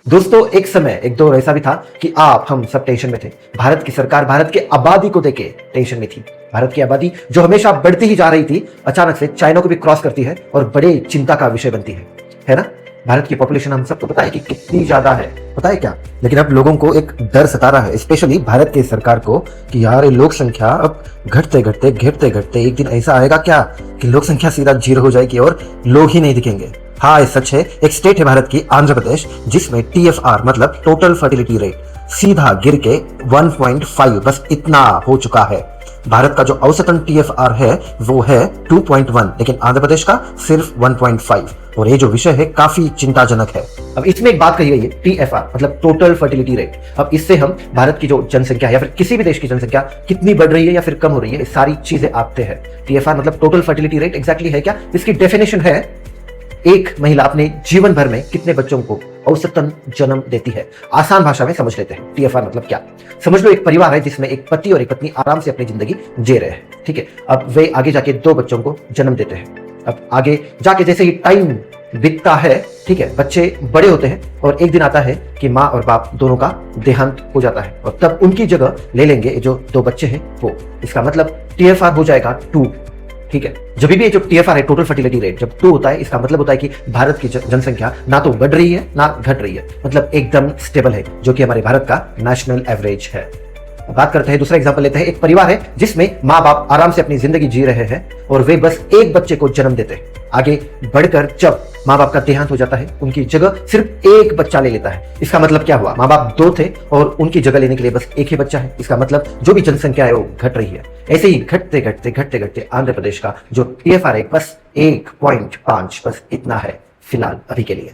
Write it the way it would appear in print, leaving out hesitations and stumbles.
दोस्तों एक समय एक दौर ऐसा भी था कि आप हम सब टेंशन में थे। भारत की सरकार भारत की आबादी को देके टेंशन में थी। भारत की आबादी जो हमेशा बढ़ती ही जा रही थी, अचानक से चाइना को भी क्रॉस करती है और बड़े चिंता का विषय बनती है ना। भारत की पॉपुलेशन हम सबको पता है कि कितनी ज्यादा है, पता है क्या। लेकिन अब लोगों को एक डर सता रहा है, स्पेशली भारत की सरकार को, कि यार ये लोक संख्या अब घटते घटते एक दिन ऐसा आएगा क्या कि लोक संख्या सीधा 0 हो जाएगी और लोग ही नहीं दिखेंगे। हाँ, ये सच है। एक स्टेट है भारत की, आंध्र प्रदेश, जिसमें TFR मतलब टोटल फर्टिलिटी रेट सीधा गिर के 1.5 बस इतना हो चुका है। भारत का जो औसतन TFR है वो है 2.1, लेकिन आंध्र प्रदेश का सिर्फ 1.5। और ये जो विषय है काफी चिंताजनक है। अब इसमें एक बात कही गई है, TFR मतलब टोटल फर्टिलिटी रेट। अब इससे हम भारत की जो जनसंख्या है या फिर किसी भी देश की जनसंख्या कितनी बढ़ रही है या फिर कम हो रही है, सारी चीजें आते हैं। TFR मतलब टोटल फर्टिलिटी रेट एग्जैक्टली है क्या? इसकी डेफिनेशन है एक महिला अपने जीवन भर में कितने बच्चों को औसतन जन्म देती है। आसान भाषा में समझ लेते हैं TFR मतलब क्या। समझ लो एक परिवार है जिसमें एक पति और एक पत्नी आराम से अपनी जिंदगी जी रहे हैं, ठीक है। अब वे आगे जाके 2 बच्चों को जन्म देते हैं। अब आगे जाके जैसे ही टाइम बीतता है, ठीक है, बच्चे बड़े होते हैं और एक दिन आता है कि माँ और बाप दोनों का देहांत हो जाता है और तब उनकी जगह ले लेंगे जो 2 बच्चे हैं वो। इसका मतलब TFR हो जाएगा 2, ठीक है। जब भी जो TFR है टोटल फर्टिलिटी रेट जब 2 होता है, इसका मतलब होता है कि भारत की जनसंख्या ना तो बढ़ रही है ना घट रही है, मतलब एकदम स्टेबल है, जो कि हमारे भारत का नेशनल एवरेज है। बात करते हैं, दूसरा एग्जांपल लेते हैं। एक परिवार है जिसमें माँ बाप आराम से अपनी जिंदगी जी रहे हैं और वे बस एक बच्चे को जन्म देते हैं। आगे बढ़कर जब माँ बाप का देहांत हो जाता है, उनकी जगह सिर्फ एक बच्चा ले लेता है। इसका मतलब क्या हुआ? माँ बाप 2 थे और उनकी जगह लेने के लिए बस एक ही बच्चा है। इसका मतलब जो भी जनसंख्या है वो घट रही है। ऐसे ही घटते घटते आंध्र प्रदेश का जो TFR है बस 1.5 बस इतना है फिलहाल अभी के लिए।